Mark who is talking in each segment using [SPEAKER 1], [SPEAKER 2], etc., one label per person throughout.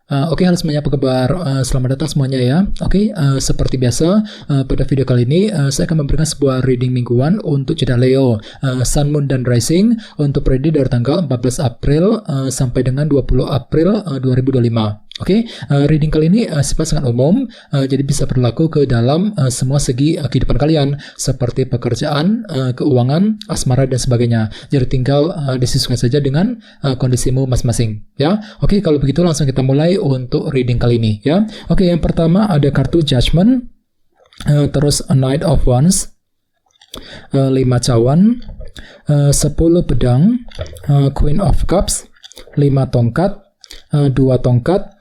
[SPEAKER 1] Oke, halo semuanya, apa kabar? Selamat datang semuanya ya. Oke, seperti biasa, pada video kali ini saya akan memberikan sebuah reading mingguan untuk zodiak Leo, Sun, Moon, dan Rising untuk periode dari tanggal 14 April sampai dengan 20 April 2025. Oke, reading kali ini sifat sangat umum, jadi bisa berlaku ke dalam semua segi kehidupan kalian, seperti pekerjaan, keuangan, asmara, dan sebagainya. Jadi tinggal disesuaikan saja dengan kondisimu masing-masing. Ya, oke, kalau begitu langsung kita mulai untuk reading kali ini. Ya, oke, yang pertama ada kartu Judgment, terus Knight of Wands, 5 cawan, 10 pedang, Queen of Cups, 5 tongkat, 2 tongkat,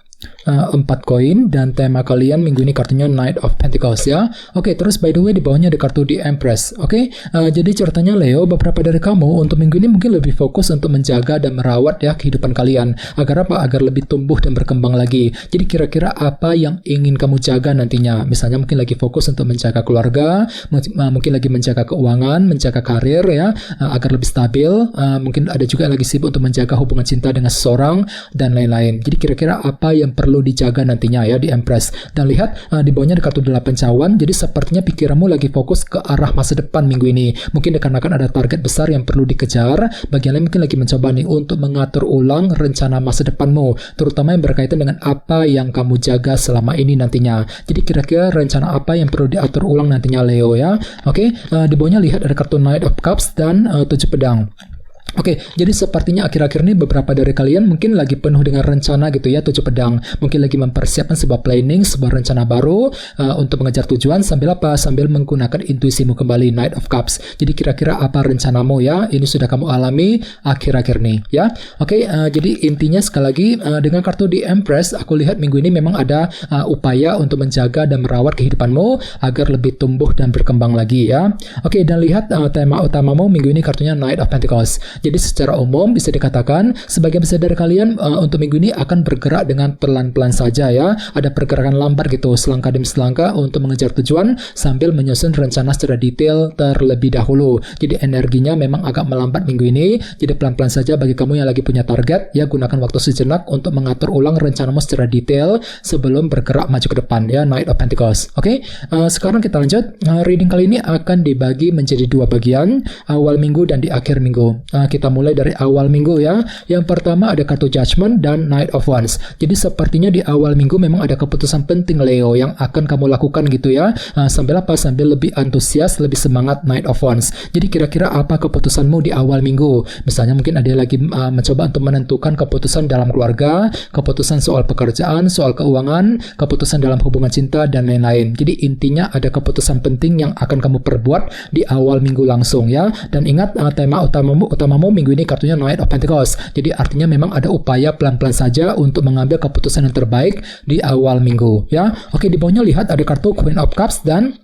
[SPEAKER 1] 4 koin, dan tema kalian minggu ini kartunya Knight of Pentacles ya. Oke, terus by the way di bawahnya ada kartu The Empress. Oke, jadi ceritanya Leo, beberapa dari kamu untuk minggu ini mungkin lebih fokus untuk menjaga dan merawat ya kehidupan kalian. Agar apa? Agar lebih tumbuh dan berkembang lagi. Jadi kira-kira apa yang ingin kamu jaga nantinya? Misalnya mungkin lagi fokus untuk menjaga keluarga, mungkin lagi menjaga keuangan, menjaga karir ya, agar lebih stabil. Mungkin ada juga yang lagi sibuk untuk menjaga hubungan cinta dengan seseorang dan lain-lain. Jadi kira-kira apa yang perlu dijaga nantinya ya di Empress. Dan lihat di bawahnya ada kartu 8 cawan, jadi sepertinya pikiranmu lagi fokus ke arah masa depan minggu ini. Mungkin dikarenakan ada target besar yang perlu dikejar, bagian lain mungkin lagi mencoba nih untuk mengatur ulang rencana masa depanmu, terutama yang berkaitan dengan apa yang kamu jaga selama ini nantinya. Jadi kira-kira rencana apa yang perlu diatur ulang nantinya Leo ya. Oke, di bawahnya lihat ada kartu Knight of Cups dan 7 pedang. Oke, jadi sepertinya akhir-akhir ini beberapa dari kalian mungkin lagi penuh dengan rencana gitu ya, 7 pedang. Mungkin lagi mempersiapkan sebuah planning, sebuah rencana baru untuk mengejar tujuan sambil apa? Sambil menggunakan intuisimu kembali, Knight of Cups. Jadi kira-kira apa rencanamu ya? Ini sudah kamu alami akhir-akhir ini ya. Oke, jadi intinya sekali lagi dengan kartu The Empress, aku lihat minggu ini memang ada upaya untuk menjaga dan merawat kehidupanmu agar lebih tumbuh dan berkembang lagi ya. Oke, dan lihat tema utamamu minggu ini kartunya Knight of Pentacles. Jadi secara umum bisa dikatakan sebagian besar dari kalian untuk minggu ini akan bergerak dengan pelan-pelan saja ya. Ada pergerakan lambat gitu, selangkah demi selangkah untuk mengejar tujuan sambil menyusun rencana secara detail terlebih dahulu. Jadi energinya memang agak melambat minggu ini. Jadi pelan-pelan saja bagi kamu yang lagi punya target ya, gunakan waktu sejenak untuk mengatur ulang rencanamu secara detail sebelum bergerak maju ke depan ya, Knight of Pentacles. Oke, sekarang kita lanjut. Reading kali ini akan dibagi menjadi 2 bagian, awal minggu dan di akhir minggu. Kita mulai dari awal minggu ya. Yang pertama ada kartu Judgment dan Knight of Wands. Jadi sepertinya di awal minggu memang ada keputusan penting Leo yang akan kamu lakukan gitu ya. Sambil apa? Sambil lebih antusias, lebih semangat, Knight of Wands. Jadi kira-kira apa keputusanmu di awal minggu? Misalnya mungkin ada yang lagi mencoba untuk menentukan keputusan dalam keluarga, keputusan soal pekerjaan, soal keuangan, keputusan dalam hubungan cinta, dan lain-lain. Jadi intinya ada keputusan penting yang akan kamu perbuat di awal minggu langsung ya. Dan ingat tema utamamu minggu ini kartunya Knight of Pentacles. Jadi artinya memang ada upaya pelan-pelan saja untuk mengambil keputusan yang terbaik di awal minggu ya. Oke, di bawahnya lihat ada kartu Queen of Cups dan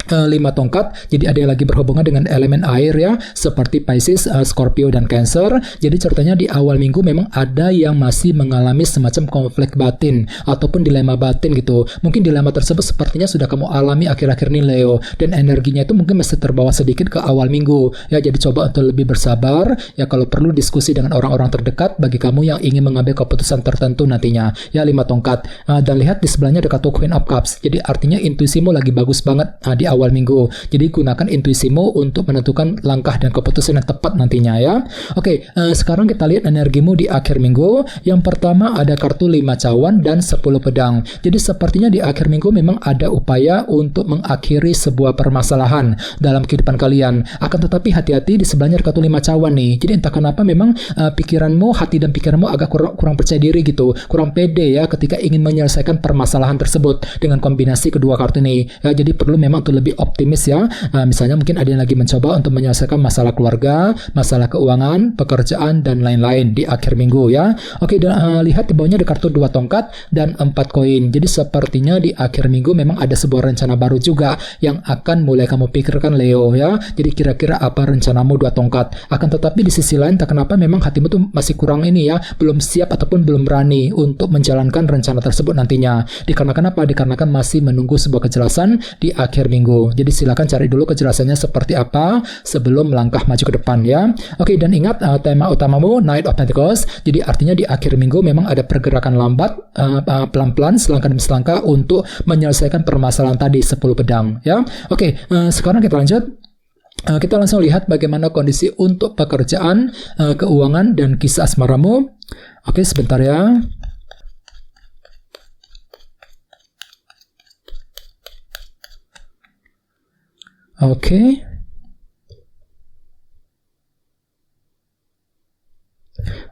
[SPEAKER 1] 5 tongkat. Jadi ada yang lagi berhubungan dengan elemen air ya, seperti Pisces, Scorpio, dan Cancer. Jadi ceritanya di awal minggu memang ada yang masih mengalami semacam konflik batin ataupun dilema batin gitu. Mungkin dilema tersebut sepertinya sudah kamu alami akhir-akhir ini Leo, dan energinya itu mungkin masih terbawa sedikit ke awal minggu ya. Jadi coba untuk lebih bersabar ya, kalau perlu diskusi dengan orang-orang terdekat bagi kamu yang ingin mengambil keputusan tertentu nantinya ya, 5 tongkat. Dan lihat di sebelahnya ada kartu Queen of Cups. Jadi artinya intuisimu lagi bagus banget di awal minggu. Jadi gunakan intuisimu untuk menentukan langkah dan keputusan yang tepat nantinya ya. Oke, sekarang kita lihat energimu di akhir minggu. Yang pertama ada kartu 5 cawan dan 10 pedang. Jadi sepertinya di akhir minggu memang ada upaya untuk mengakhiri sebuah permasalahan dalam kehidupan kalian. Akan tetapi hati-hati, di sebelahnya ada kartu 5 cawan nih. Jadi entah kenapa memang pikiranmu, hati dan pikiranmu agak kurang percaya diri gitu, kurang pede ya ketika ingin menyelesaikan permasalahan tersebut dengan kombinasi kedua kartu ini ya. Jadi perlu memang untuk lebih optimis ya. Misalnya mungkin ada yang lagi mencoba untuk menyelesaikan masalah keluarga, masalah keuangan, pekerjaan, dan lain-lain di akhir minggu ya. Oke, dan lihat di bawahnya ada kartu 2 tongkat dan 4 koin. Jadi sepertinya di akhir minggu memang ada sebuah rencana baru juga yang akan mulai kamu pikirkan Leo ya. Jadi kira-kira apa rencanamu 2 tongkat? Akan tetapi di sisi lain tak kenapa memang hatimu tuh masih kurang ini ya, belum siap ataupun belum berani untuk menjalankan rencana tersebut nantinya. Dikarenakan apa? Dikarenakan masih menunggu sebuah kejelasan di akhir minggu. minggu. Jadi silakan cari dulu kejelasannya seperti apa sebelum melangkah maju ke depan ya. Oke, dan ingat tema utamamu Knight of Pentacles. Jadi artinya di akhir minggu memang ada pergerakan lambat pelan-pelan selangkah demi selangkah untuk menyelesaikan permasalahan tadi 10 pedang ya. Oke, sekarang kita lanjut. Kita langsung lihat bagaimana kondisi untuk pekerjaan, keuangan, dan kisah asmaramu. Oke, sebentar ya. Oke.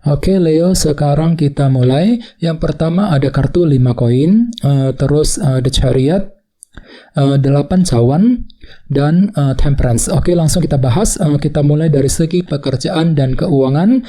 [SPEAKER 1] Oke, Leo, sekarang kita mulai. Yang pertama ada kartu 5 koin, terus The Chariot, 8 cawan, dan Temperance. Oke, langsung kita bahas. Kita mulai dari segi pekerjaan dan keuangan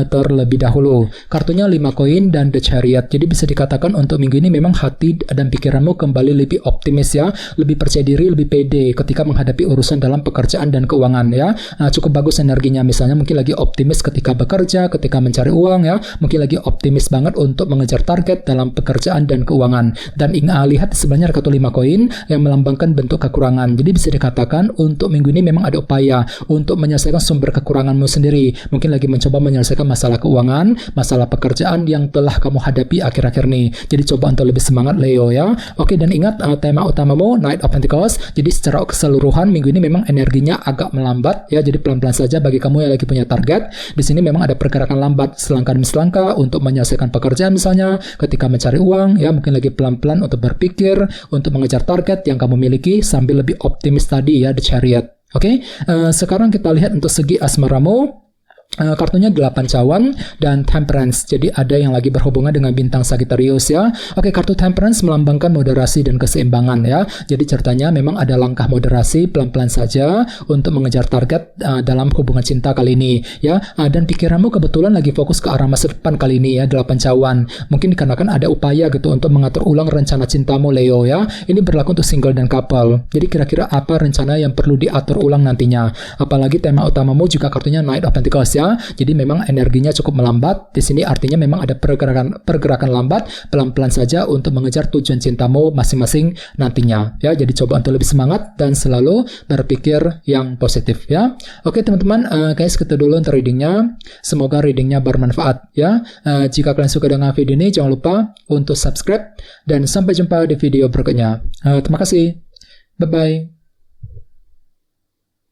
[SPEAKER 1] terlebih dahulu. Kartunya 5 koin dan The Chariot. Jadi bisa dikatakan untuk minggu ini memang hati dan pikiranmu kembali lebih optimis ya, lebih percaya diri, lebih pede ketika menghadapi urusan dalam pekerjaan dan keuangan ya. Cukup bagus energinya, misalnya mungkin lagi optimis ketika bekerja, ketika mencari uang ya, mungkin lagi optimis banget untuk mengejar target dalam pekerjaan dan keuangan. Dan lihat sebenarnya kartu 5 koin yang melambangkan bentuk kekurangan. Jadi bisa dikatakan untuk minggu ini memang ada upaya untuk menyelesaikan sumber kekuranganmu sendiri. Mungkin lagi mencoba menyelesaikan masalah keuangan, masalah pekerjaan yang telah kamu hadapi akhir-akhir ini. Jadi coba untuk lebih semangat, Leo ya. Oke, dan ingat tema utamamu Knight of Pentacles. Jadi secara keseluruhan minggu ini memang energinya agak melambat ya. Jadi pelan-pelan saja bagi kamu yang lagi punya target. Di sini memang ada pergerakan lambat selangkah demi selangkah untuk menyelesaikan pekerjaan misalnya, ketika mencari uang ya, mungkin lagi pelan-pelan untuk berpikir, untuk mengejar target yang kamu miliki sambil lebih optimis tadi ya, The Chariot. Oke, sekarang kita lihat untuk segi asmaramu. Kartunya 8 cawan dan Temperance. Jadi ada yang lagi berhubungan dengan bintang Sagittarius ya. Oke, kartu Temperance melambangkan moderasi dan keseimbangan ya. Jadi ceritanya memang ada langkah moderasi pelan-pelan saja untuk mengejar target dalam hubungan cinta kali ini ya. Dan pikiranmu kebetulan lagi fokus ke arah masa depan kali ini ya, 8 cawan. Mungkin dikarenakan ada upaya gitu untuk mengatur ulang rencana cintamu, Leo ya. Ini berlaku untuk single dan couple. Jadi kira-kira apa rencana yang perlu diatur ulang nantinya. Apalagi tema utamamu juga kartunya Knight of Pentacles ya. Jadi memang energinya cukup melambat. Di sini artinya memang ada pergerakan lambat pelan-pelan saja untuk mengejar tujuan cintamu masing-masing nantinya ya. Jadi coba untuk lebih semangat dan selalu berpikir yang positif ya. Oke teman-teman, guys, kita dulu untuk readingnya. Semoga readingnya bermanfaat ya. Jika kalian suka dengan video ini, jangan lupa untuk subscribe dan sampai jumpa di video berikutnya. Terima kasih. Bye bye.